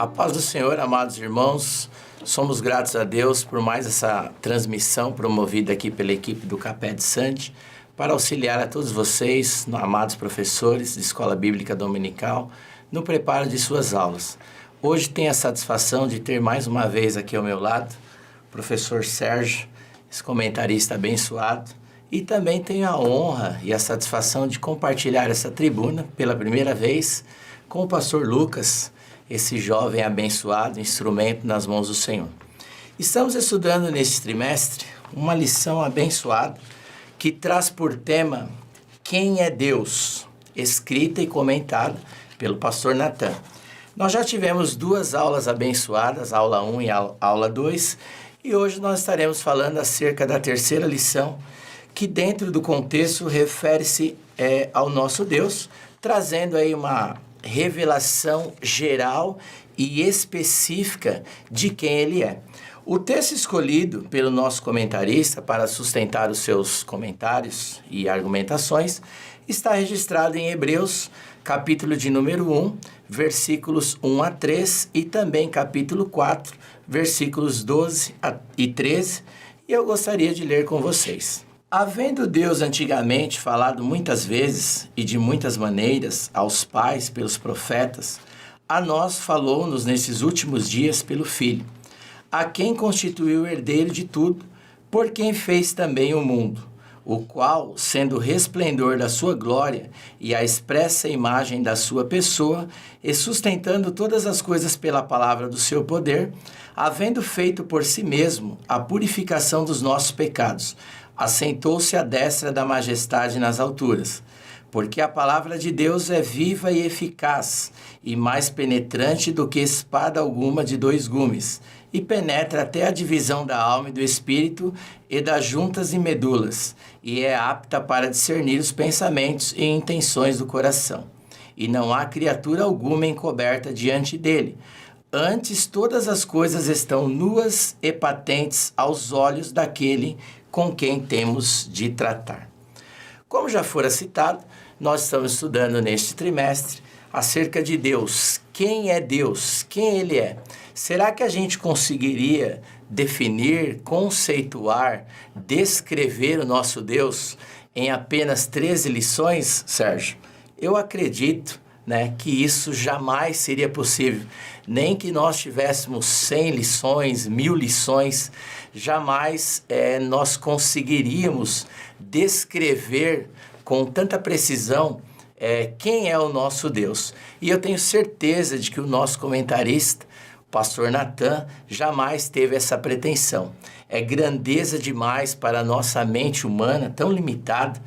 A paz do Senhor, amados irmãos, somos gratos a Deus por mais essa transmissão promovida aqui pela equipe do Capé de Sante para auxiliar a todos vocês, amados professores de Escola Bíblica Dominical, no preparo de suas aulas. Hoje tenho a satisfação de ter mais uma vez aqui ao meu lado o professor Sérgio, esse comentarista abençoado, e também tenho a honra e a satisfação de compartilhar essa tribuna pela primeira vez com o pastor Lucas, esse jovem abençoado, instrumento nas mãos do Senhor. Estamos estudando neste trimestre uma lição abençoada que traz por tema Quem é Deus?, escrita e comentada pelo pastor Natan. Nós já tivemos duas aulas abençoadas, aula 1 e aula 2, e hoje nós estaremos falando acerca da terceira lição, que dentro do contexto refere-se ao nosso Deus, trazendo aí uma revelação geral e específica de quem Ele é. O texto escolhido pelo nosso comentarista para sustentar os seus comentários e argumentações está registrado em Hebreus, capítulo de número 1, versículos 1 a 3 e também capítulo 4, versículos 12 e 13, e eu gostaria de ler com vocês. Havendo Deus antigamente falado muitas vezes e de muitas maneiras aos pais pelos profetas, a nós falou-nos nesses últimos dias pelo Filho, a quem constituiu o herdeiro de tudo, por quem fez também o mundo, o qual, sendo o resplendor da sua glória e a expressa imagem da sua pessoa, e sustentando todas as coisas pela palavra do seu poder, havendo feito por si mesmo a purificação dos nossos pecados, assentou-se à destra da majestade nas alturas, porque a palavra de Deus é viva e eficaz, e mais penetrante do que espada alguma de dois gumes, e penetra até a divisão da alma e do espírito e das juntas e medulas, e é apta para discernir os pensamentos e intenções do coração. E não há criatura alguma encoberta diante dele. Antes, todas as coisas estão nuas e patentes aos olhos daquele com quem temos de tratar. Como já fora citado, nós estamos estudando neste trimestre acerca de Deus. Quem é Deus? Quem Ele é? Será que a gente conseguiria definir, conceituar, descrever o nosso Deus em apenas 13 lições, Sérgio? Eu acredito, que isso jamais seria possível. Nem que nós tivéssemos 100 lições, 1000 lições, jamais nós conseguiríamos descrever com tanta precisão quem é o nosso Deus. E eu tenho certeza de que o nosso comentarista, o pastor Natan, jamais teve essa pretensão. É grandeza demais para a nossa mente humana, tão limitada,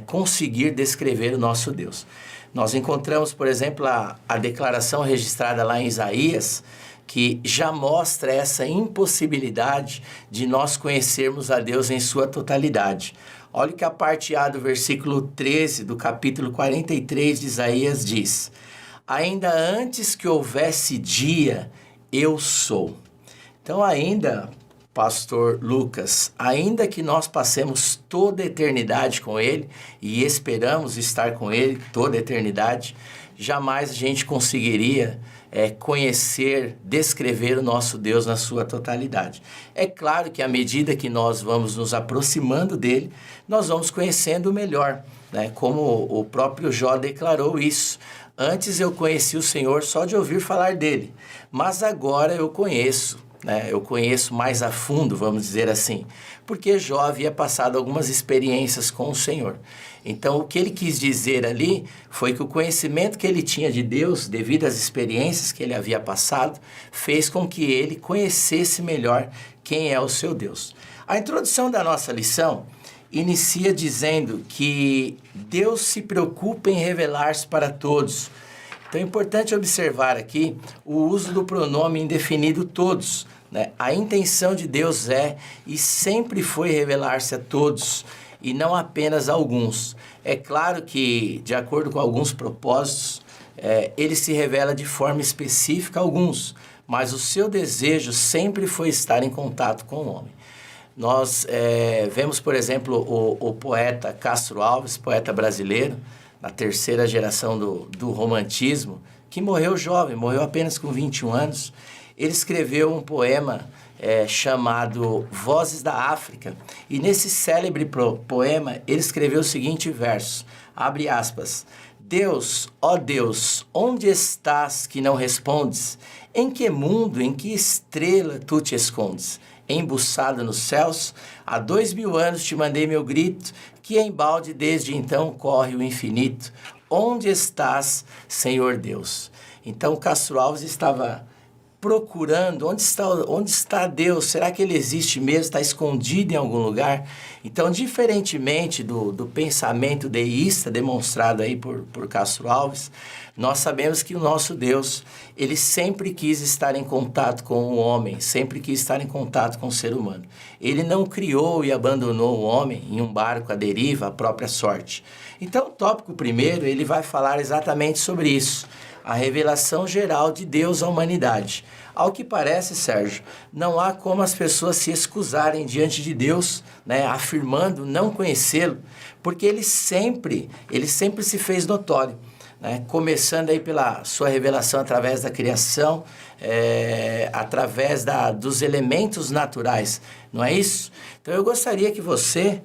conseguir descrever o nosso Deus. Nós encontramos, por exemplo, a declaração registrada lá em Isaías, que já mostra essa impossibilidade de nós conhecermos a Deus em sua totalidade. Olha o que a parte A do versículo 13 do capítulo 43 de Isaías diz: ainda antes que houvesse dia, eu sou. Então ainda, pastor Lucas, ainda que nós passemos toda a eternidade com Ele e esperamos estar com Ele toda a eternidade, jamais a gente conseguiria conhecer, descrever o nosso Deus na sua totalidade. É claro que à medida que nós vamos nos aproximando dele, nós vamos conhecendo melhor, como o próprio Jó declarou isso. Antes eu conheci o Senhor só de ouvir falar dele, mas agora eu conheço. Eu conheço mais a fundo, vamos dizer assim, porque Jó havia passado algumas experiências com o Senhor. Então, o que ele quis dizer ali foi que o conhecimento que ele tinha de Deus, devido às experiências que ele havia passado, fez com que ele conhecesse melhor quem é o seu Deus. A introdução da nossa lição inicia dizendo que Deus se preocupa em revelar-se para todos. Então é importante observar aqui o uso do pronome indefinido todos. A intenção de Deus é e sempre foi revelar-se a todos e não apenas a alguns. É claro que, de acordo com alguns propósitos, ele se revela de forma específica a alguns, mas o seu desejo sempre foi estar em contato com o homem. Nós vemos, por exemplo, o poeta Castro Alves, poeta brasileiro, na terceira geração do romantismo, que morreu jovem, morreu apenas com 21 anos. Ele escreveu um poema chamado Vozes da África. E nesse célebre poema, ele escreveu o seguinte verso, abre aspas, Deus, ó Deus, onde estás que não respondes? Em que mundo, em que estrela tu te escondes? Embuçado nos céus, há 2000 anos te mandei meu grito, que embalde desde então corre o infinito. Onde estás, Senhor Deus? Então Castro Alves estava procurando, onde está Deus? Será que Ele existe mesmo? Está escondido em algum lugar? Então, diferentemente do pensamento deísta demonstrado aí por Castro Alves, nós sabemos que o nosso Deus, Ele sempre quis estar em contato com o homem, sempre quis estar em contato com o ser humano. Ele não criou e abandonou o homem em um barco à deriva, à própria sorte. Então, o tópico primeiro, ele vai falar exatamente sobre isso, a revelação geral de Deus à humanidade. Ao que parece, Sérgio, não há como as pessoas se excusarem diante de Deus, né, afirmando não conhecê-lo, porque ele sempre se fez notório, né, começando aí pela sua revelação através da criação, através dos elementos naturais, não é isso? Então eu gostaria que você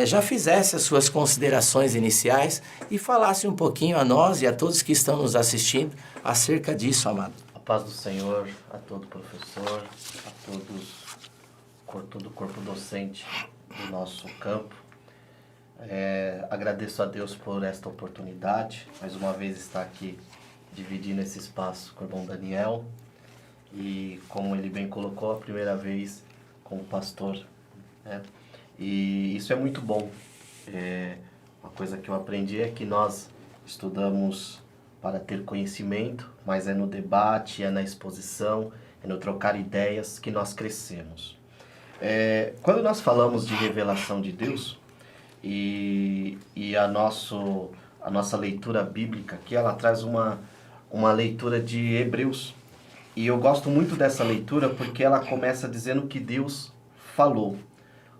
já fizesse as suas considerações iniciais e falasse um pouquinho a nós e a todos que estão nos assistindo acerca disso, amado. A paz do Senhor, a todo professor, a todo o corpo docente do nosso campo. Agradeço a Deus por esta oportunidade, mais uma vez estar aqui dividindo esse espaço com o irmão Daniel e, como ele bem colocou, a primeira vez como pastor, né? E isso é muito bom. Uma coisa que eu aprendi é que nós estudamos para ter conhecimento, mas é no debate, é na exposição, é no trocar ideias que nós crescemos. Quando nós falamos de revelação de Deus, e a nossa leitura bíblica aqui, ela traz uma leitura de Hebreus. E eu gosto muito dessa leitura porque ela começa dizendo que Deus falou.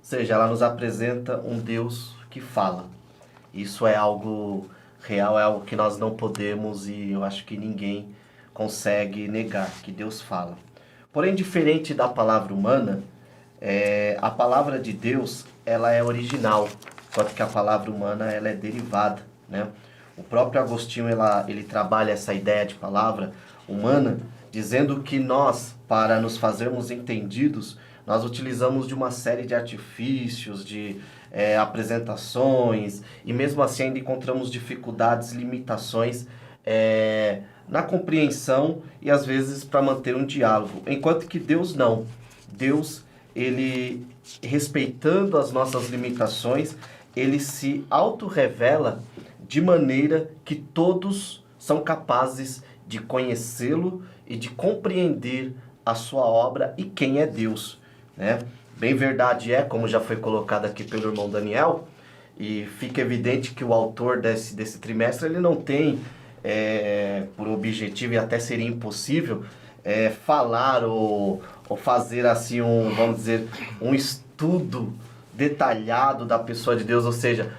Ou seja, ela nos apresenta um Deus que fala. Isso é algo real, é algo que nós não podemos e eu acho que ninguém consegue negar, que Deus fala. Porém, diferente da palavra humana, a palavra de Deus, ela é original, enquanto que a palavra humana, ela é derivada, né? O próprio Agostinho, ele trabalha essa ideia de palavra humana, dizendo que nós, para nos fazermos entendidos, nós utilizamos de uma série de artifícios, de apresentações, e mesmo assim ainda encontramos dificuldades, limitações na compreensão e às vezes para manter um diálogo. Enquanto que Deus não. Deus, ele, respeitando as nossas limitações, ele se autorrevela de maneira que todos são capazes de conhecê-lo e de compreender a sua obra e quem é Deus, né? Bem verdade como já foi colocado aqui pelo irmão Daniel, e fica evidente que o autor desse trimestre, ele não tem por objetivo, e até seria impossível, falar ou fazer assim vamos dizer, um estudo detalhado da pessoa de Deus, ou seja,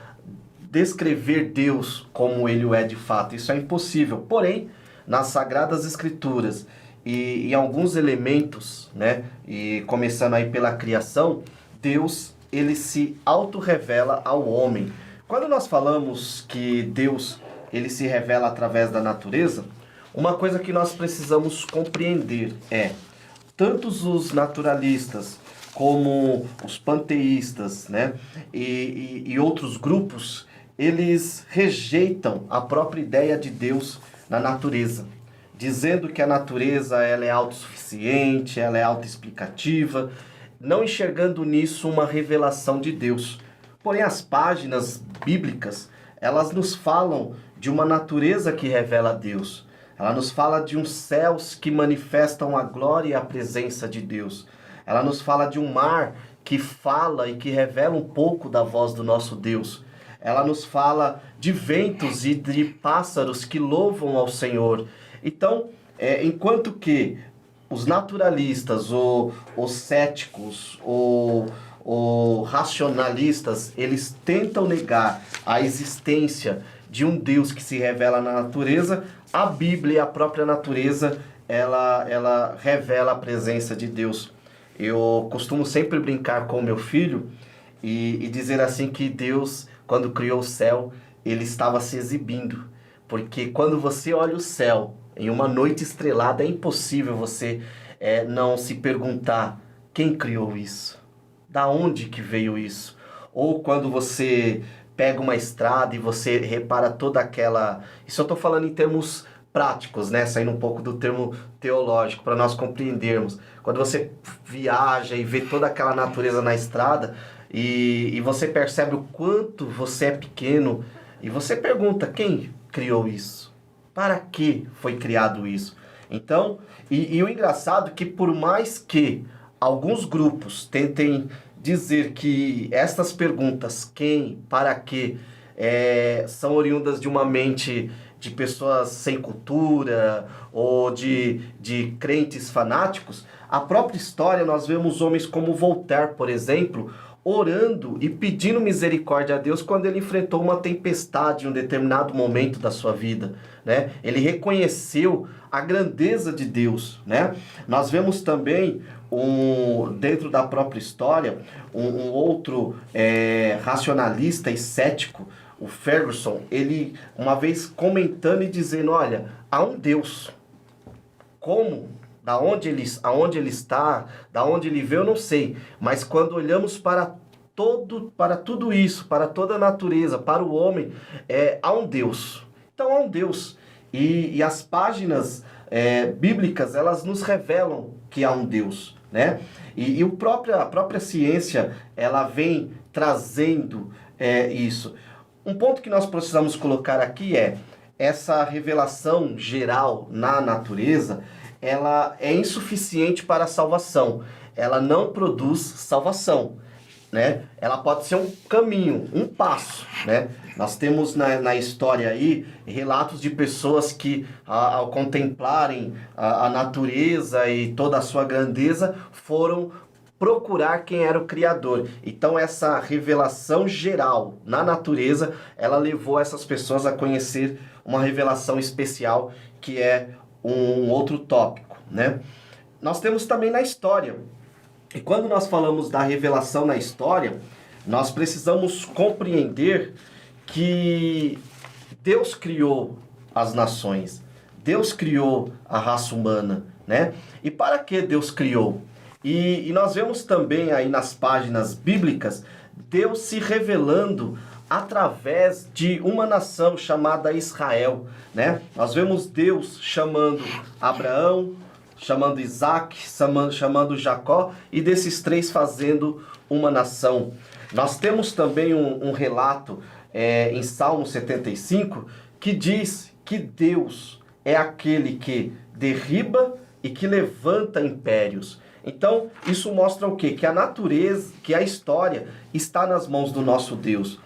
descrever Deus como ele o é de fato. Isso é impossível. Porém, nas Sagradas Escrituras e em alguns elementos, né, e começando aí pela criação, Deus, ele se autorrevela ao homem. Quando nós falamos que Deus, ele se revela através da natureza, uma coisa que nós precisamos compreender tantos os naturalistas como os panteístas, né, e outros grupos, eles rejeitam a própria ideia de Deus na natureza, dizendo que a natureza ela é autossuficiente, ela é autoexplicativa, não enxergando nisso uma revelação de Deus. Porém, as páginas bíblicas, elas nos falam de uma natureza que revela Deus. Ela nos fala de uns céus que manifestam a glória e a presença de Deus. Ela nos fala de um mar que fala e que revela um pouco da voz do nosso Deus. Ela nos fala de ventos e de pássaros que louvam ao Senhor. Então, enquanto que os naturalistas, ou os céticos, ou racionalistas, eles tentam negar a existência de um Deus que se revela na natureza, a Bíblia, a própria natureza, ela revela a presença de Deus. Eu costumo sempre brincar com meu filho e dizer assim que Deus, quando criou o céu, ele estava se exibindo. Porque quando você olha o céu em uma noite estrelada, é impossível você não se perguntar quem criou isso? Da onde que veio isso? Ou quando você pega uma estrada e você repara toda aquela... Isso eu estou falando em termos práticos, né? Saindo um pouco do termo teológico, para nós compreendermos. Quando você viaja e vê toda aquela natureza na estrada e você percebe o quanto você é pequeno e você pergunta, quem criou isso? Para que foi criado isso? Então, e o engraçado é que por mais que alguns grupos tentem dizer que estas perguntas, quem, para quê, são oriundas de uma mente de pessoas sem cultura ou de crentes fanáticos, a própria história nós vemos homens como Voltaire, por exemplo, orando e pedindo misericórdia a Deus quando ele enfrentou uma tempestade em um determinado momento da sua vida, né? Ele reconheceu a grandeza de Deus, né? Nós vemos também dentro da própria história um outro racionalista e cético, o Ferguson, ele uma vez comentando e dizendo, olha, há um Deus. Como? Aonde ele está, da onde ele veio, eu não sei. Mas quando olhamos para tudo isso, para toda a natureza, para o homem, há um Deus. Então há um Deus. E as páginas bíblicas, elas nos revelam que há um Deus, né? E a própria ciência, ela vem trazendo isso. Um ponto que nós precisamos colocar aqui essa revelação geral na natureza, ela é insuficiente para a salvação. Ela não produz salvação, né? Ela pode ser um caminho, um passo, né? Nós temos na história aí relatos de pessoas que, ao contemplarem a natureza e toda a sua grandeza, foram procurar quem era o Criador. Então essa revelação geral na natureza, ela levou essas pessoas a conhecer uma revelação especial que é um outro tópico, né? Nós temos também na história. E quando nós falamos da revelação na história, nós precisamos compreender que Deus criou as nações. Deus criou a raça humana, né? E para que Deus criou? E nós vemos também aí nas páginas bíblicas Deus se revelando através de uma nação chamada Israel, né? Nós vemos Deus chamando Abraão, chamando Isaac, chamando Jacó, e desses três fazendo uma nação. Nós temos também um relato em Salmo 75 que diz que Deus é aquele que derriba e que levanta impérios. Então, isso mostra o quê? Que a natureza, que a história está nas mãos do nosso Deus.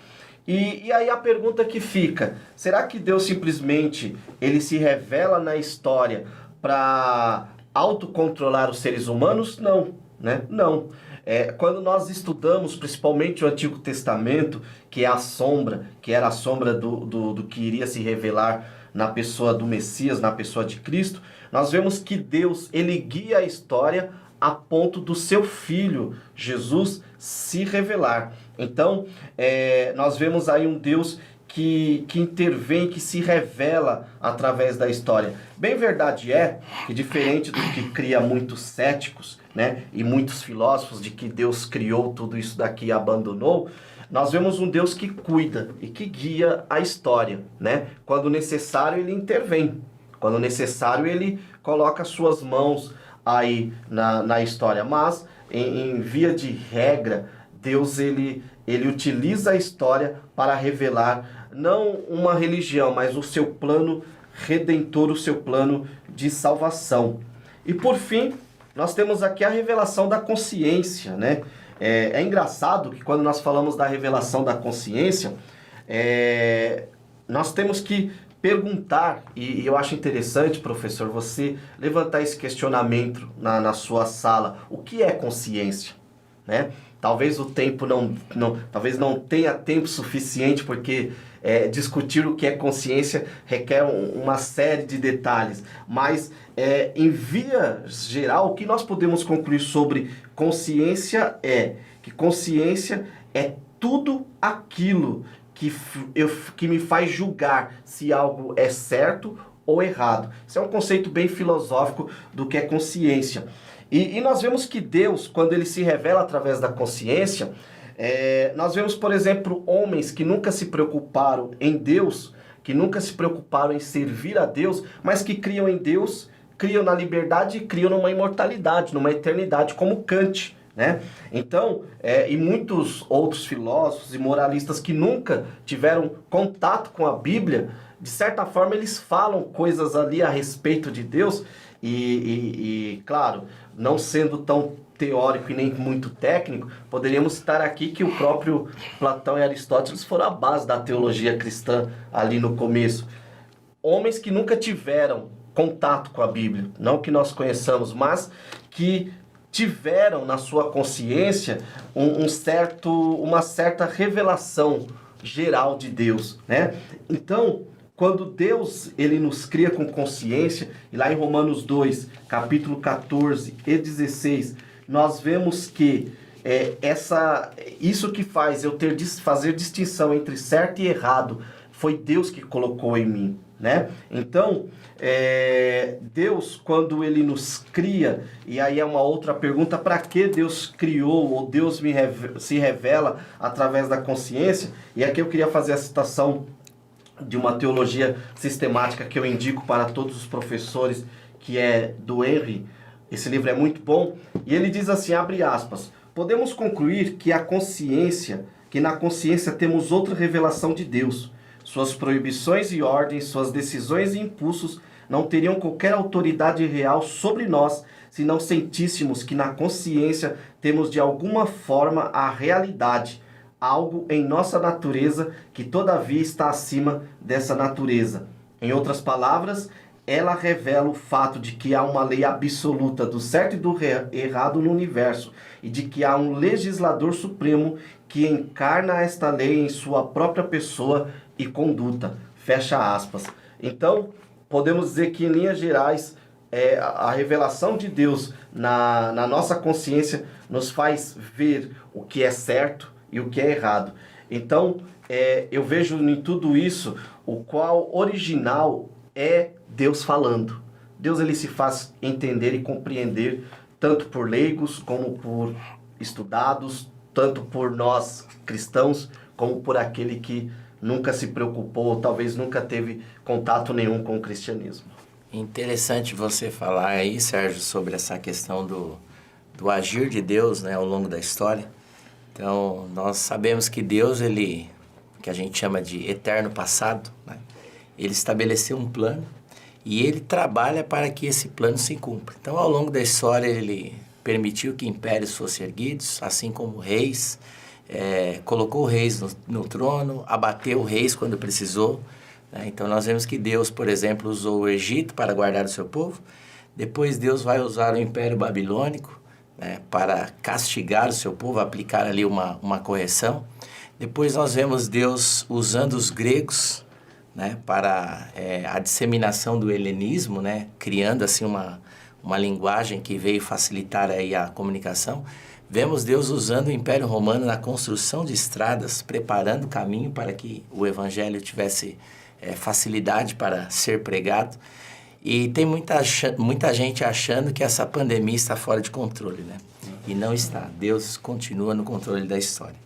E aí a pergunta que fica, será que Deus simplesmente ele se revela na história para autocontrolar os seres humanos? Não, né? Não. Quando nós estudamos principalmente o Antigo Testamento, que era a sombra do que iria se revelar na pessoa do Messias, na pessoa de Cristo, nós vemos que Deus ele guia a história a ponto do seu Filho, Jesus, se revelar. Então, nós vemos aí um Deus que intervém, que se revela através da história. Bem verdade que diferente do que cria muitos céticos, né, e muitos filósofos de que Deus criou tudo isso daqui e abandonou, nós vemos um Deus que cuida e que guia a história, né? Quando necessário, ele intervém. Quando necessário, ele coloca suas mãos aí na história. Mas, em via de regra, Deus ele utiliza a história para revelar não uma religião, mas o seu plano redentor, o seu plano de salvação. E por fim, nós temos aqui a revelação da consciência, né? É engraçado que quando nós falamos da revelação da consciência, nós temos que perguntar, e eu acho interessante, professor, você levantar esse questionamento na sua sala. O que é consciência? Né? talvez o tempo talvez não tenha tempo suficiente, porque discutir o que é consciência requer uma série de detalhes, mas em via geral, o que nós podemos concluir sobre consciência é que consciência é tudo aquilo que me faz julgar se algo é certo ou errado. Isso é um conceito bem filosófico do que é consciência. E nós vemos que Deus, quando ele se revela através da consciência, nós vemos, por exemplo, homens que nunca se preocuparam em Deus, que nunca se preocuparam em servir a Deus, mas que criam em Deus, criam na liberdade e criam numa imortalidade, numa eternidade, como Kant, né? Então, e muitos outros filósofos e moralistas que nunca tiveram contato com a Bíblia, de certa forma eles falam coisas ali a respeito de Deus e claro, não sendo tão teórico e nem muito técnico, poderíamos citar aqui que o próprio Platão e Aristóteles foram a base da teologia cristã ali no começo. Homens que nunca tiveram contato com a Bíblia, não que nós conheçamos, mas que tiveram na sua consciência uma certa revelação geral de Deus, né? Então, quando Deus ele nos cria com consciência, e lá em Romanos 2, capítulo 14 e 16, nós vemos que isso que faz eu fazer distinção entre certo e errado, foi Deus que colocou em mim, né? Então, Deus, quando ele nos cria, e aí é uma outra pergunta, para que Deus criou, ou Deus se revela através da consciência? E aqui eu queria fazer a citação de uma teologia sistemática que eu indico para todos os professores, que é do Henry. Esse livro é muito bom, e ele diz assim, abre aspas, podemos concluir que na consciência temos outra revelação de Deus. Suas proibições e ordens, suas decisões e impulsos não teriam qualquer autoridade real sobre nós se não sentíssemos que na consciência temos de alguma forma a realidade, algo em nossa natureza que todavia está acima dessa natureza. Em outras palavras, ela revela o fato de que há uma lei absoluta do certo e do errado no universo e de que há um legislador supremo que encarna esta lei em sua própria pessoa e conduta. Fecha aspas. Então, podemos dizer que, em linhas gerais, a revelação de Deus na nossa consciência nos faz ver o que é certo e o que é errado. Então, eu vejo em tudo isso o qual original é Deus falando. Deus ele se faz entender e compreender tanto por leigos como por estudados, tanto por nós cristãos como por aquele que nunca se preocupou, ou talvez nunca teve contato nenhum com o cristianismo. Interessante você falar aí, Sérgio, sobre essa questão do agir de Deus, né, ao longo da história. Então, nós sabemos que Deus, que a gente chama de eterno passado, né, ele estabeleceu um plano e ele trabalha para que esse plano se cumpra. Então, ao longo da história, ele permitiu que impérios fossem erguidos, assim como reis, colocou reis no trono, abateu reis quando precisou. Né? Então, nós vemos que Deus, por exemplo, usou o Egito para guardar o seu povo. Depois, Deus vai usar o Império Babilônico, né, para castigar o seu povo, aplicar ali uma correção. Depois, nós vemos Deus usando os gregos, né, para a disseminação do helenismo, né, criando assim uma linguagem que veio facilitar aí a comunicação. Vemos Deus usando o Império Romano na construção de estradas, preparando o caminho para que o Evangelho tivesse facilidade para ser pregado. E tem muita gente achando que essa pandemia está fora de controle, né? E não está. Deus continua no controle da história.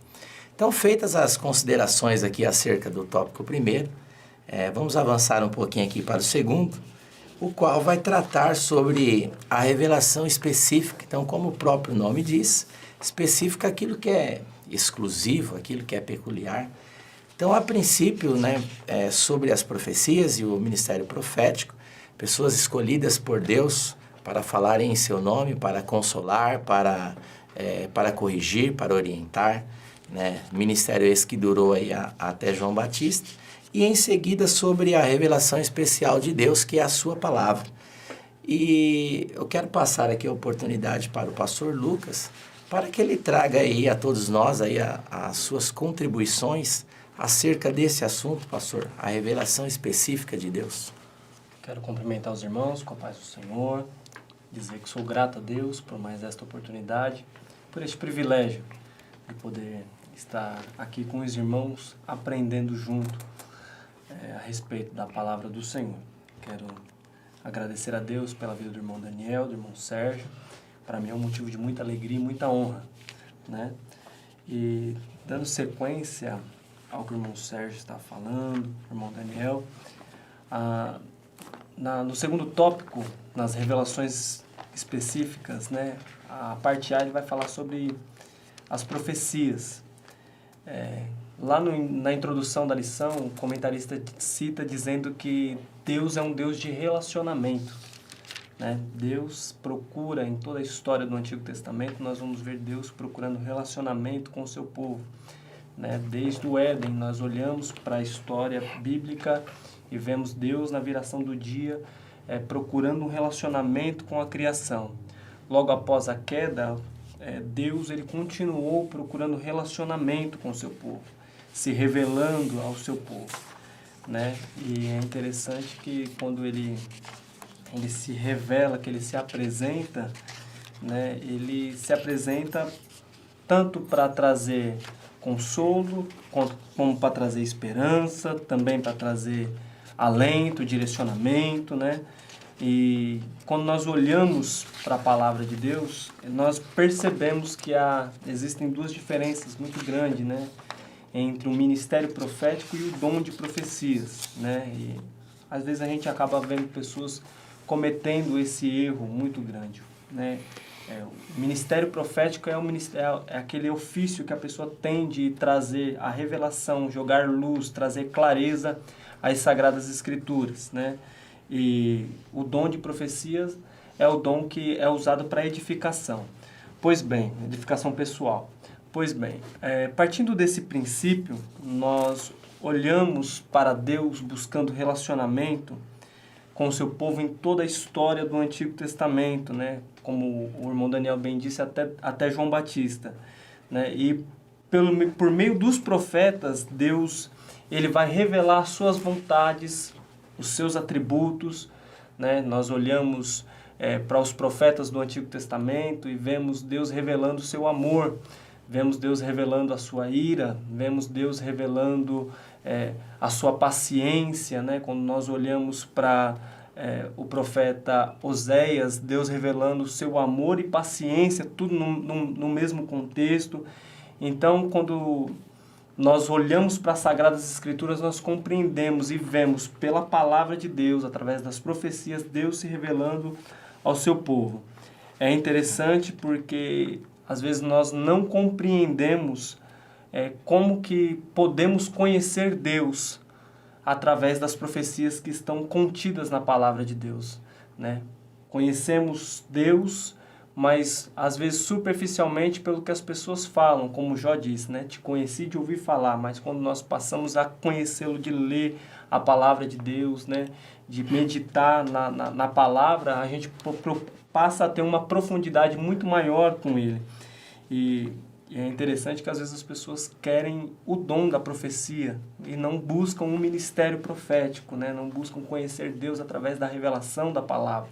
Então, feitas as considerações aqui acerca do tópico primeiro, vamos avançar um pouquinho aqui para o segundo, o qual vai tratar sobre a revelação específica. Então, como o próprio nome diz, específica aquilo que é exclusivo, aquilo que é peculiar. Então, a princípio, né, sobre as profecias e o ministério profético, pessoas escolhidas por Deus para falarem em seu nome, para consolar, para corrigir, para orientar, né? Ministério esse que durou aí até João Batista. E em seguida sobre a revelação especial de Deus, que é a sua palavra. E eu quero passar aqui a oportunidade para o pastor Lucas, para que ele traga aí a todos nós aí as suas contribuições acerca desse assunto, pastor, a revelação específica de Deus. Quero cumprimentar os irmãos com a paz do Senhor, dizer que sou grato a Deus por mais esta oportunidade, por este privilégio de poder estar aqui com os irmãos, aprendendo junto a respeito da palavra do Senhor. Quero agradecer a Deus pela vida do irmão Daniel, do irmão Sérgio. Para mim é um motivo de muita alegria e muita honra, né? E dando sequência ao que o irmão Sérgio está falando, o irmão Daniel, no segundo tópico, nas revelações específicas, né? A parte A ele vai falar sobre as profecias. Na introdução da lição, o comentarista cita dizendo que Deus é um Deus de relacionamento, né? Deus procura, em toda a história do Antigo Testamento, nós vamos ver Deus procurando relacionamento com o seu povo, né? Desde o Éden, nós olhamos para a história bíblica e vemos Deus na viração do dia procurando um relacionamento com a criação. Logo após a queda, Deus ele continuou procurando relacionamento com o seu povo, se revelando ao seu povo, né? E é interessante que quando ele se revela, que ele se apresenta, né? Ele se apresenta tanto para trazer consolo, como para trazer esperança, também para trazer alento, direcionamento, né? E quando nós olhamos para a palavra de Deus, nós percebemos que existem duas diferenças muito grandes, né? Entre o ministério profético e o dom de profecias, né? E às vezes a gente acaba vendo pessoas cometendo esse erro muito grande, né? O ministério profético é aquele ofício que a pessoa tem de trazer a revelação, jogar luz, trazer clareza às Sagradas Escrituras, né? E o dom de profecias é o dom que é usado para edificação. Pois bem, edificação pessoal. Pois bem, partindo desse princípio, nós olhamos para Deus buscando relacionamento com o seu povo em toda a história do Antigo Testamento, né? Como o irmão Daniel bem disse, até João Batista, né? E por meio dos profetas, Deus ele vai revelar suas vontades, os seus atributos, né? Nós olhamos para os profetas do Antigo Testamento e vemos Deus revelando o seu amor, vemos Deus revelando a sua ira, vemos Deus revelando a sua paciência, né? Quando nós olhamos para o profeta Oséias, Deus revelando o seu amor e paciência, tudo no mesmo contexto. Então, quando nós olhamos para as Sagradas Escrituras, nós compreendemos e vemos pela palavra de Deus, através das profecias, Deus se revelando ao seu povo. É interessante porque às vezes nós não compreendemos como que podemos conhecer Deus através das profecias que estão contidas na palavra de Deus, né? Conhecemos Deus, mas às vezes superficialmente pelo que as pessoas falam, como Jó disse, né? Te conheci de ouvir falar, mas quando nós passamos a conhecê-lo, de ler a palavra de Deus, né? De meditar na palavra, a gente passa a ter uma profundidade muito maior com ele. E é interessante que às vezes as pessoas querem o dom da profecia e não buscam um ministério profético, né? Não buscam conhecer Deus através da revelação da palavra.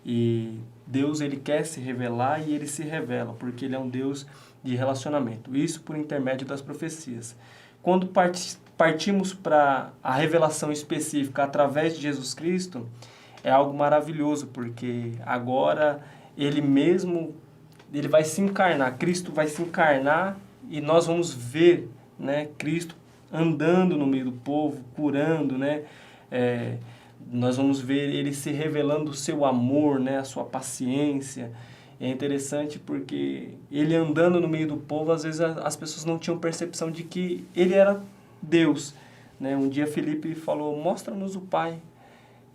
E Deus ele quer se revelar e ele se revela, porque ele é um Deus de relacionamento. Isso por intermédio das profecias. Quando partimos para a revelação específica através de Jesus Cristo, é algo maravilhoso, porque agora ele mesmo ele vai se encarnar, Cristo vai se encarnar e nós vamos ver, né, Cristo andando no meio do povo, curando, né? Nós vamos ver ele se revelando o seu amor, né, a sua paciência. É interessante porque ele andando no meio do povo, às vezes as pessoas não tinham percepção de que ele era Deus, né? Um dia Filipe falou, mostra-nos o Pai.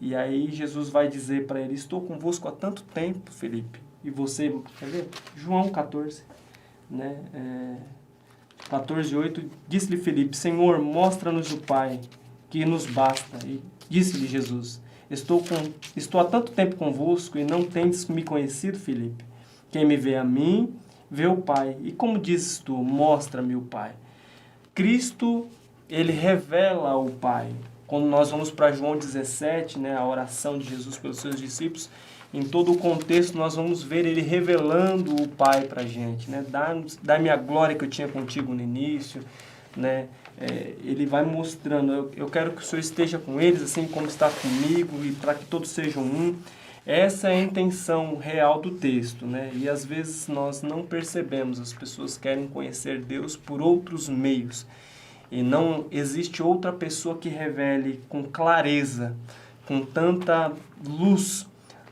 E aí Jesus vai dizer para ele, estou convosco há tanto tempo, Filipe. E você, quer ver? João 14, né? 14:8, disse-lhe Filipe, Senhor, mostra-nos o Pai, que nos basta. E disse-lhe Jesus, estou há tanto tempo convosco e não tendes me conhecido, Filipe. Quem me vê a mim, vê o Pai. E como dizes tu, mostra-me o Pai. Cristo, ele revela o Pai. Quando nós vamos para João 17, né, a oração de Jesus pelos seus discípulos, em todo o contexto nós vamos ver ele revelando o Pai para a gente, né? Dá-me a glória que eu tinha contigo no início, né? Ele vai mostrando, eu quero que o Senhor esteja com eles, assim como está comigo, e para que todos sejam um. Essa é a intenção real do texto, né? E às vezes nós não percebemos, as pessoas querem conhecer Deus por outros meios. E não existe outra pessoa que revele com clareza, com tanta luz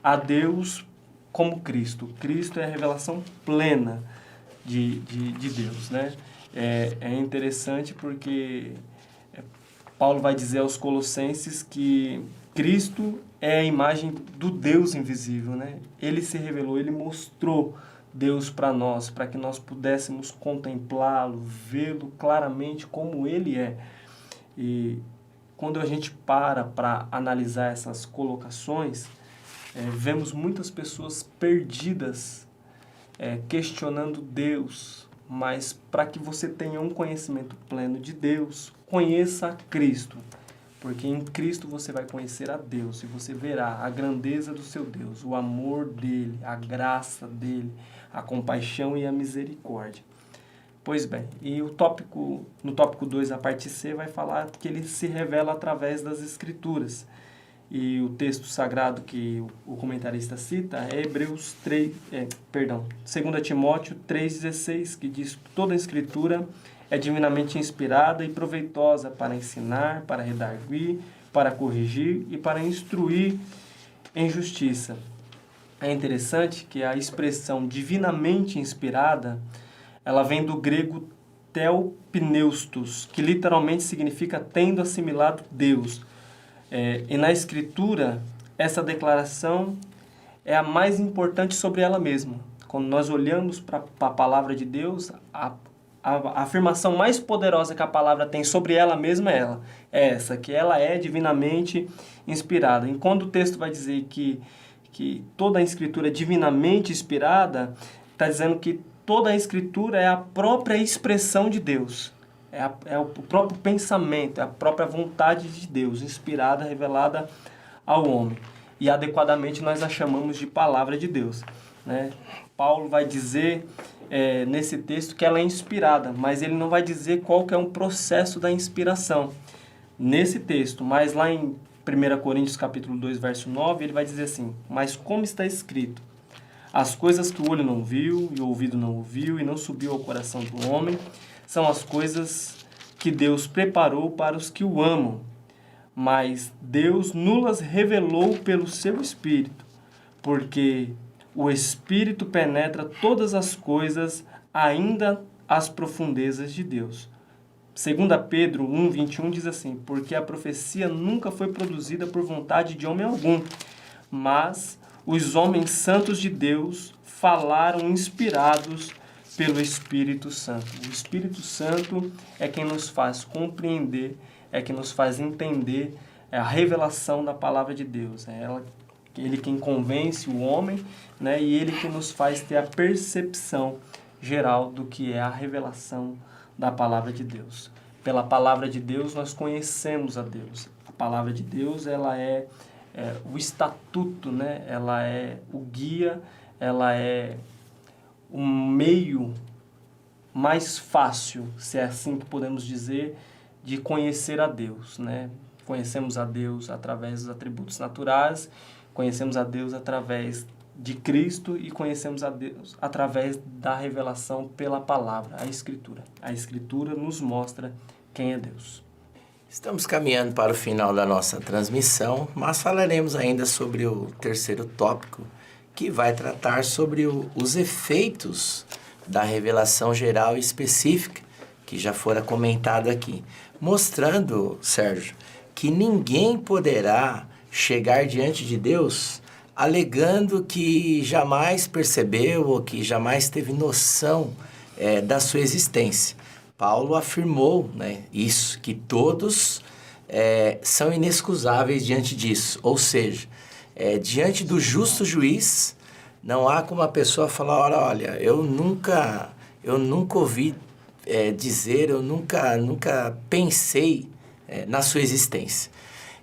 a Deus como Cristo. Cristo é a revelação plena de Deus, né? É interessante porque Paulo vai dizer aos Colossenses que Cristo é a imagem do Deus invisível, né? Ele se revelou, ele mostrou Deus para nós, para que nós pudéssemos contemplá-lo, vê-lo claramente como ele é. E quando a gente para analisar essas colocações, vemos muitas pessoas perdidas, questionando Deus, mas para que você tenha um conhecimento pleno de Deus, conheça Cristo, porque em Cristo você vai conhecer a Deus e você verá a grandeza do seu Deus, o amor dele, a graça dele, a compaixão e a misericórdia. Pois bem, e no tópico 2, a parte C, vai falar que ele se revela através das Escrituras. E o texto sagrado que o comentarista cita é 2 Timóteo 3,16, que diz que toda a Escritura é divinamente inspirada e proveitosa para ensinar, para redarguir, para corrigir e para instruir em justiça. É interessante que a expressão divinamente inspirada, ela vem do grego theopneustos, que literalmente significa tendo assimilado Deus. E na Escritura, essa declaração é a mais importante sobre ela mesma. Quando nós olhamos para a palavra de Deus, a afirmação mais poderosa que a palavra tem sobre ela mesma é essa, que ela é divinamente inspirada. E quando o texto vai dizer que toda a Escritura é divinamente inspirada, está dizendo que toda a Escritura é a própria expressão de Deus. É o próprio pensamento, é a própria vontade de Deus, inspirada, revelada ao homem. E adequadamente nós a chamamos de palavra de Deus, né? Paulo vai dizer nesse texto que ela é inspirada, mas ele não vai dizer qual que é um processo da inspiração nesse texto. Mas lá em 1 Coríntios capítulo 2, verso 9, ele vai dizer assim: mas como está escrito, as coisas que o olho não viu, e o ouvido não ouviu, e não subiu ao coração do homem, são as coisas que Deus preparou para os que o amam. Mas Deus nulas revelou pelo seu Espírito, porque o Espírito penetra todas as coisas, ainda as profundezas de Deus. 2 Pedro 1,21 diz assim: porque a profecia nunca foi produzida por vontade de homem algum, mas os homens santos de Deus falaram inspirados pelo Espírito Santo. O Espírito Santo é quem nos faz compreender, é quem nos faz entender a revelação da palavra de Deus. Ele quem convence o homem, né? E ele que nos faz ter a percepção geral do que é a revelação da palavra de Deus. Pela palavra de Deus nós conhecemos a Deus. A palavra de Deus, ela é o estatuto, né? Ela é o guia, ela é um meio mais fácil, se é assim que podemos dizer, de conhecer a Deus, né? Conhecemos a Deus através dos atributos naturais, conhecemos a Deus através de Cristo e conhecemos a Deus através da revelação pela palavra, a Escritura. A Escritura nos mostra quem é Deus. Estamos caminhando para o final da nossa transmissão, mas falaremos ainda sobre o terceiro tópico, que vai tratar sobre os efeitos da revelação geral e específica, que já fora comentado aqui, mostrando, Sérgio, que ninguém poderá chegar diante de Deus alegando que jamais percebeu ou que jamais teve noção da sua existência. Paulo afirmou, né, isso, que todos são inexcusáveis diante disso, ou seja, diante do justo juiz, Não há como a pessoa falar, olha, eu nunca ouvi dizer, eu nunca pensei na sua existência.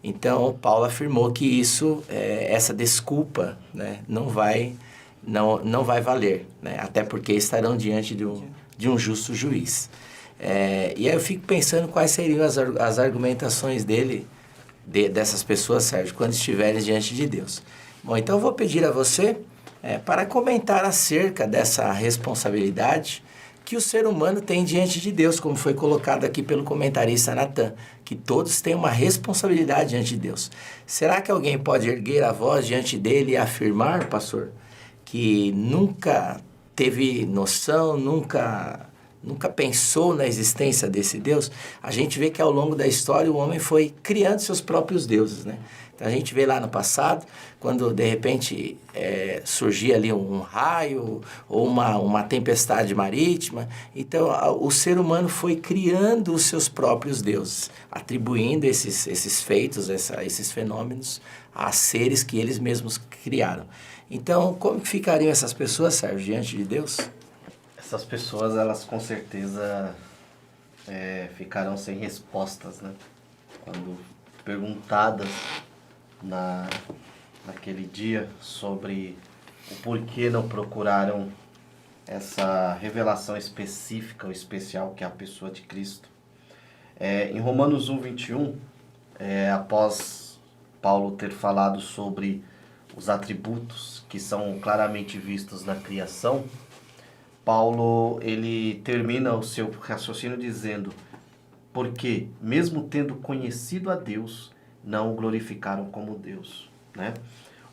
Então, Paulo afirmou que isso, essa desculpa, né, não vai valer, né, até porque estarão diante de um justo juiz. E aí eu fico pensando quais seriam as argumentações dessas pessoas, Sérgio, quando estiverem diante de Deus. Bom, então eu vou pedir a você para comentar acerca dessa responsabilidade que o ser humano tem diante de Deus, como foi colocado aqui pelo comentarista Natan, que todos têm uma responsabilidade diante de Deus. Será que alguém pode erguer a voz diante dele e afirmar, pastor, que nunca teve noção, nunca pensou na existência desse Deus? A gente vê que ao longo da história o homem foi criando seus próprios deuses, né? Então a gente vê lá no passado, quando de repente surgia ali um raio ou uma tempestade marítima, então o ser humano foi criando os seus próprios deuses, atribuindo esses feitos, esses fenômenos a seres que eles mesmos criaram. Então, como ficariam essas pessoas, Sérgio, diante de Deus? Essas pessoas, elas com certeza ficarão sem respostas, né? Quando perguntadas naquele dia sobre o porquê não procuraram essa revelação específica ou especial que é a pessoa de Cristo. Em Romanos 1:21, após Paulo ter falado sobre os atributos que são claramente vistos na criação, Paulo ele termina o seu raciocínio dizendo: porque, mesmo tendo conhecido a Deus, não o glorificaram como Deus, né?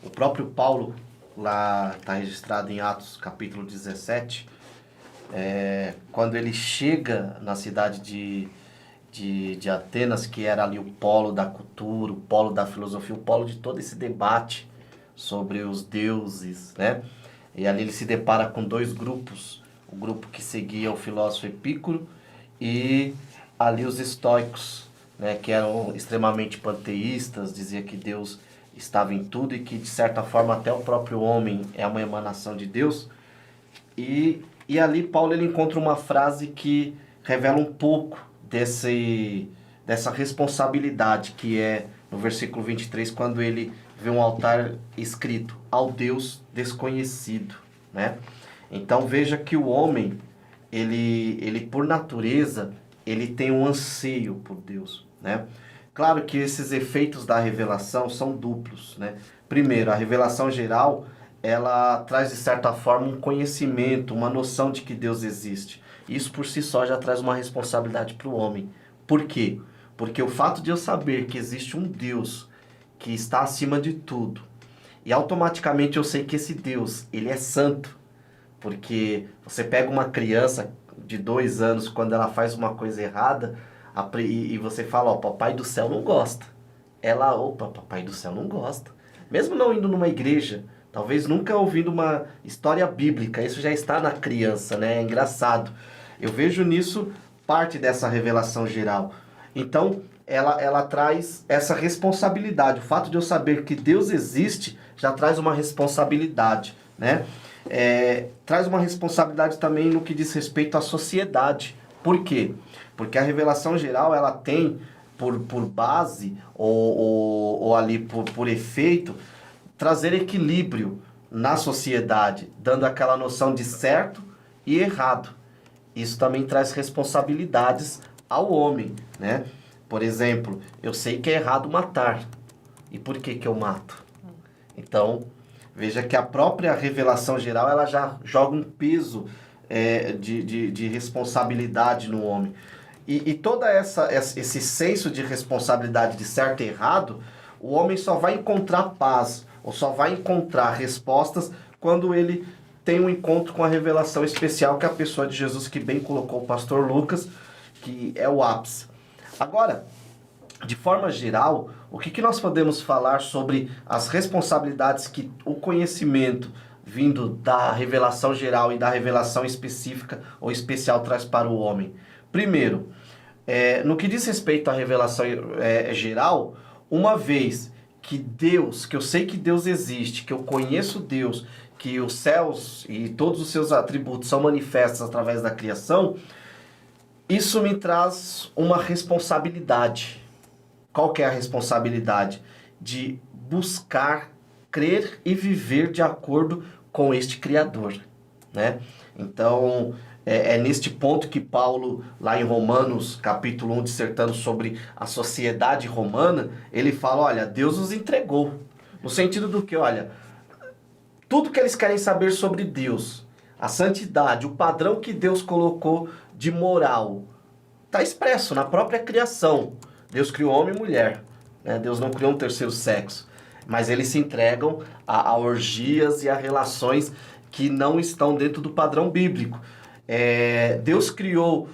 O próprio Paulo, lá está registrado em Atos capítulo 17, quando ele chega na cidade de Atenas, que era ali o polo da cultura, o polo da filosofia, o polo de todo esse debate sobre os deuses, né? E ali ele se depara com dois grupos, o grupo que seguia o filósofo Epicuro e ali os estoicos, né, que eram extremamente panteístas, dizia que Deus estava em tudo e que de certa forma até o próprio homem é uma emanação de Deus. E ali Paulo ele encontra uma frase que revela um pouco dessa responsabilidade, que é no versículo 23, quando ele vê um altar escrito ao Deus desconhecido, né? Então veja que o homem, ele por natureza, ele tem um anseio por Deus, né? Claro que esses efeitos da revelação são duplos, né? Primeiro, a revelação geral, ela traz de certa forma um conhecimento, uma noção de que Deus existe. Isso por si só já traz uma responsabilidade para o homem. Por quê? Porque o fato de eu saber que existe um Deus que está acima de tudo, e automaticamente eu sei que esse Deus, ele é santo, porque você pega uma criança de 2 anos, quando ela faz uma coisa errada, e você fala, papai do céu não gosta. Ela, papai do céu não gosta. Mesmo não indo numa igreja, talvez nunca ouvindo uma história bíblica, isso já está na criança, né? É engraçado. Eu vejo nisso parte dessa revelação geral. Então, ela traz essa responsabilidade. O fato de eu saber que Deus existe já traz uma responsabilidade, né? Traz uma responsabilidade também no que diz respeito à sociedade. Por quê? Porque a revelação geral ela tem por base ou ali por efeito trazer equilíbrio na sociedade, dando aquela noção de certo e errado. Isso também traz responsabilidades ao homem, né? Por exemplo, eu sei que é errado matar. E por que eu mato? Então, veja que a própria revelação geral ela já joga um peso de responsabilidade no homem. E todo esse senso de responsabilidade de certo e errado, o homem só vai encontrar paz, ou só vai encontrar respostas quando ele tem um encontro com a revelação especial que é a pessoa de Jesus, que bem colocou o pastor Lucas, que é o ápice. Agora, de forma geral, o que nós podemos falar sobre as responsabilidades que o conhecimento vindo da revelação geral e da revelação específica ou especial traz para o homem? Primeiro, no que diz respeito à revelação geral, uma vez que Deus, que eu sei que Deus existe, que eu conheço Deus, que os céus e todos os seus atributos são manifestos através da criação, isso me traz uma responsabilidade. Qual que é a responsabilidade? De buscar, crer e viver de acordo com este Criador, né? Então, é neste ponto que Paulo, lá em Romanos, capítulo 1, dissertando sobre a sociedade romana, ele fala, olha, Deus os entregou. No sentido do que, olha, tudo que eles querem saber sobre Deus, a santidade, o padrão que Deus colocou de moral, está expresso na própria criação. Deus criou homem e mulher, né? Deus não criou um terceiro sexo. Mas eles se entregam a orgias e a relações que não estão dentro do padrão bíblico. Deus criou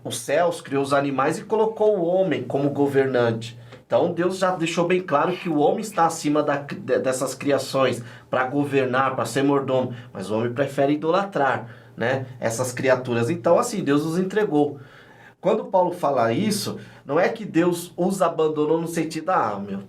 os céus, criou os animais e colocou o homem como governante. Então Deus já deixou bem claro que o homem está acima dessas criações para governar, para ser mordomo. Mas o homem prefere idolatrar, né, essas criaturas. Então assim, Deus os entregou. Quando Paulo fala isso, não é que Deus os abandonou no sentido,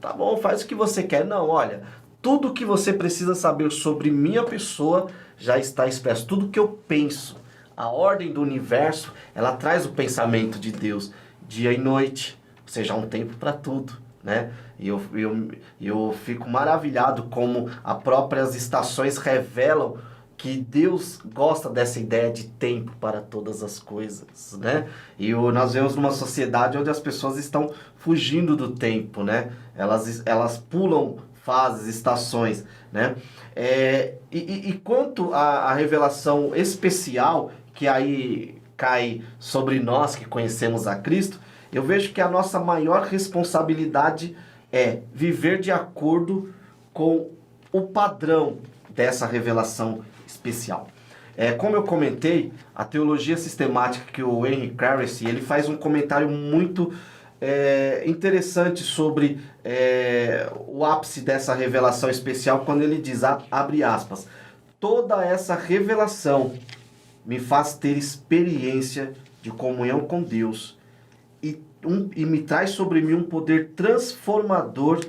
tá bom, faz o que você quer. Não, olha, tudo o que você precisa saber sobre minha pessoa já está expresso. Tudo que eu penso, a ordem do universo, ela traz o pensamento de Deus, dia e noite, ou seja, há um tempo para tudo, né? E eu fico maravilhado como as próprias estações revelam que Deus gosta dessa ideia de tempo para todas as coisas, né? E nós vemos numa sociedade onde as pessoas estão fugindo do tempo, né? Elas pulam fases, estações, né? E quanto à revelação especial, que aí cai sobre nós que conhecemos a Cristo, eu vejo que a nossa maior responsabilidade é viver de acordo com o padrão dessa revelação especial. Como eu comentei, a teologia sistemática que o Henry Clarice, ele faz um comentário muito interessante sobre o ápice dessa revelação especial, quando ele diz, abre aspas, toda essa revelação me faz ter experiência de comunhão com Deus e me traz sobre mim um poder transformador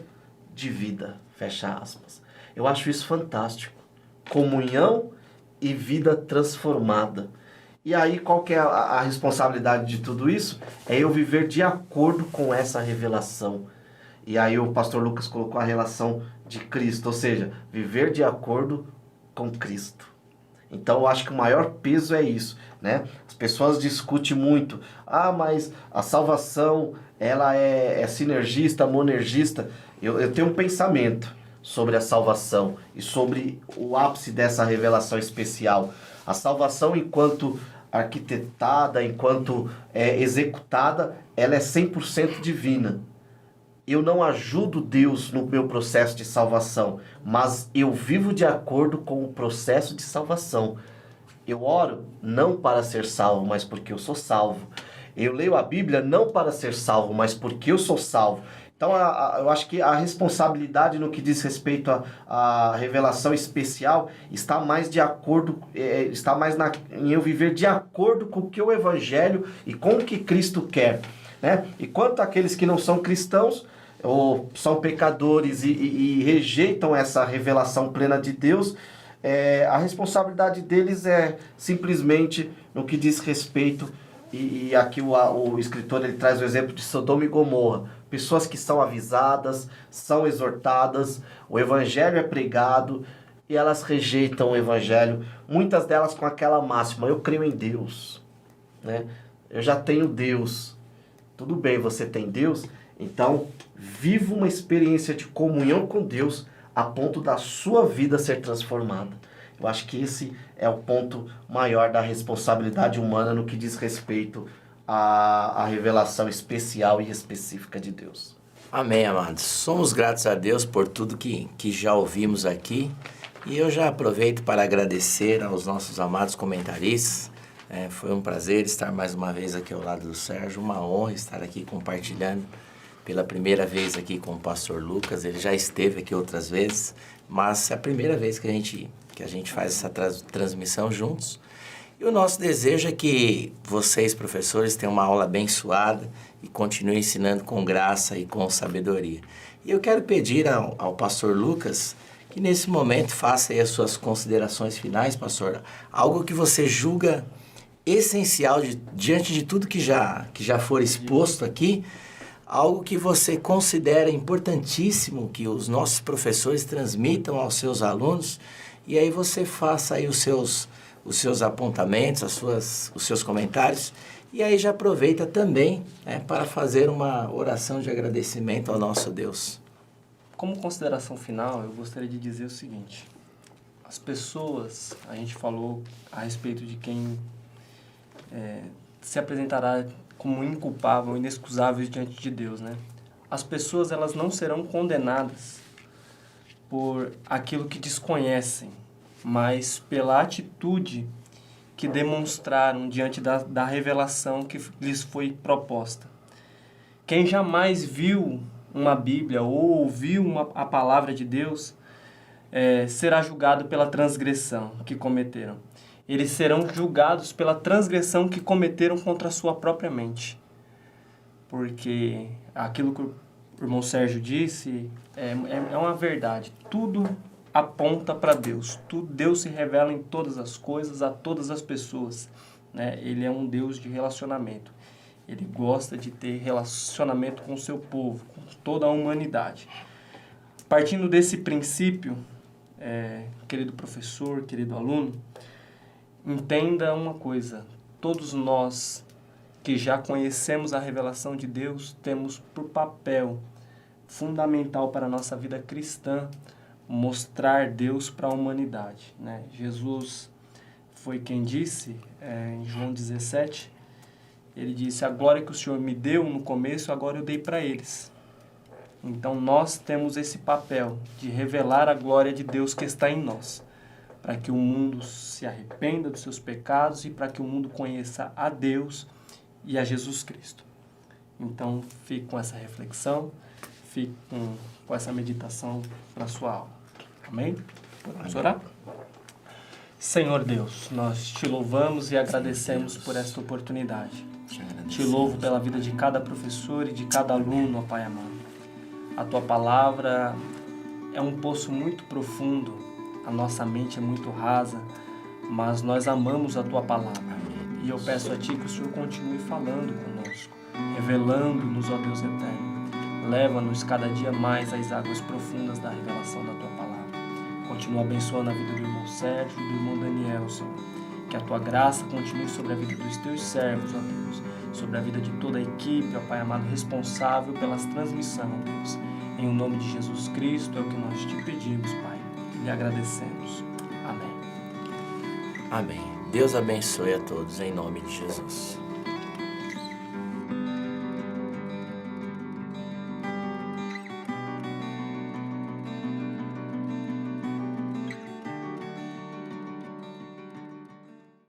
de vida, fecha aspas. Eu acho isso fantástico. Comunhão e vida transformada. E aí, qual que é a responsabilidade de tudo isso? É eu viver de acordo com essa revelação. E aí o pastor Lucas colocou a relação de Cristo, ou seja, viver de acordo com Cristo. Então eu acho que o maior peso é isso, né? As pessoas discutem muito, mas a salvação, ela é sinergista, monergista. Eu tenho um pensamento sobre a salvação e sobre o ápice dessa revelação especial. A salvação, enquanto arquitetada, enquanto executada, ela é 100% divina. Eu não ajudo Deus no meu processo de salvação, mas eu vivo de acordo com o processo de salvação. Eu oro não para ser salvo, mas porque eu sou salvo. Eu leio a Bíblia não para ser salvo, mas porque eu sou salvo. Então, eu acho que a responsabilidade no que diz respeito à revelação especial está mais de acordo, em eu viver de acordo com o que o Evangelho e com o que Cristo quer, né? E quanto àqueles que não são cristãos, ou são pecadores e rejeitam essa revelação plena de Deus, a responsabilidade deles é simplesmente no que diz respeito, e aqui o escritor ele traz o exemplo de Sodoma e Gomorra. Pessoas que são avisadas, são exortadas, o evangelho é pregado e elas rejeitam o evangelho, muitas delas com aquela máxima, eu creio em Deus, né? Eu já tenho Deus. Tudo bem, você tem Deus? Então, viva uma experiência de comunhão com Deus a ponto da sua vida ser transformada. Eu acho que esse é o ponto maior da responsabilidade humana no que diz respeito à revelação especial e específica de Deus. Amém, amados. Somos gratos a Deus por tudo que já ouvimos aqui. E eu já aproveito para agradecer aos nossos amados comentaristas. Foi um prazer estar mais uma vez aqui ao lado do Sérgio. Uma honra estar aqui compartilhando pela primeira vez aqui com o pastor Lucas. Ele já esteve aqui outras vezes, mas é a primeira vez que a gente faz essa transmissão juntos. E o nosso desejo é que vocês, professores, tenham uma aula abençoada e continue ensinando com graça e com sabedoria. E eu quero pedir ao pastor Lucas que nesse momento faça aí as suas considerações finais, pastor. Algo que você julga essencial diante de tudo que já for exposto aqui, algo que você considera importantíssimo que os nossos professores transmitam aos seus alunos, e aí você faça aí os seus apontamentos, os seus comentários, e aí já aproveita também, né, para fazer uma oração de agradecimento ao nosso Deus. Como consideração final, eu gostaria de dizer o seguinte: as pessoas, a gente falou a respeito de quem se apresentará como inculpável, inexcusável diante de Deus, né? As pessoas, elas não serão condenadas por aquilo que desconhecem, mas pela atitude que demonstraram diante da revelação que lhes foi proposta. Quem jamais viu uma Bíblia ou ouviu a palavra de Deus será julgado pela transgressão que cometeram. Eles serão julgados pela transgressão que cometeram contra a sua própria mente. Porque aquilo que o irmão Sérgio disse é uma verdade. Tudo aponta para Deus. Deus se revela em todas as coisas, a todas as pessoas, né? Ele é um Deus de relacionamento. Ele gosta de ter relacionamento com o seu povo, com toda a humanidade. Partindo desse princípio, querido professor, querido aluno, entenda uma coisa: todos nós que já conhecemos a revelação de Deus temos por papel fundamental para a nossa vida cristã mostrar Deus para a humanidade, né? Jesus foi quem disse, em João 17, ele disse: a glória que o Senhor me deu no começo, agora eu dei para eles. Então nós temos esse papel de revelar a glória de Deus que está em nós, para que o mundo se arrependa dos seus pecados e para que o mundo conheça a Deus e a Jesus Cristo. Então fique com essa reflexão, fique com essa meditação para a sua aula. Amém? Vamos orar? Senhor Deus, nós te louvamos e agradecemos por esta oportunidade. Te louvo pela vida de cada professor e de cada aluno, ó Pai amado. A Tua palavra é um poço muito profundo, a nossa mente é muito rasa, mas nós amamos a Tua palavra. E eu peço a Ti que o Senhor continue falando conosco, revelando-nos, ó Deus eterno. Leva-nos cada dia mais às águas profundas da revelação da Tua palavra. Continua abençoando a vida do irmão Sérgio e do irmão Daniel, Senhor. Que a Tua graça continue sobre a vida dos Teus servos, ó Deus. Sobre a vida de toda a equipe, ó Pai amado, responsável pelas transmissões, ó Deus. Em o nome de Jesus Cristo é o que nós te pedimos, Pai. E lhe agradecemos. Amém. Amém. Deus abençoe a todos em nome de Jesus.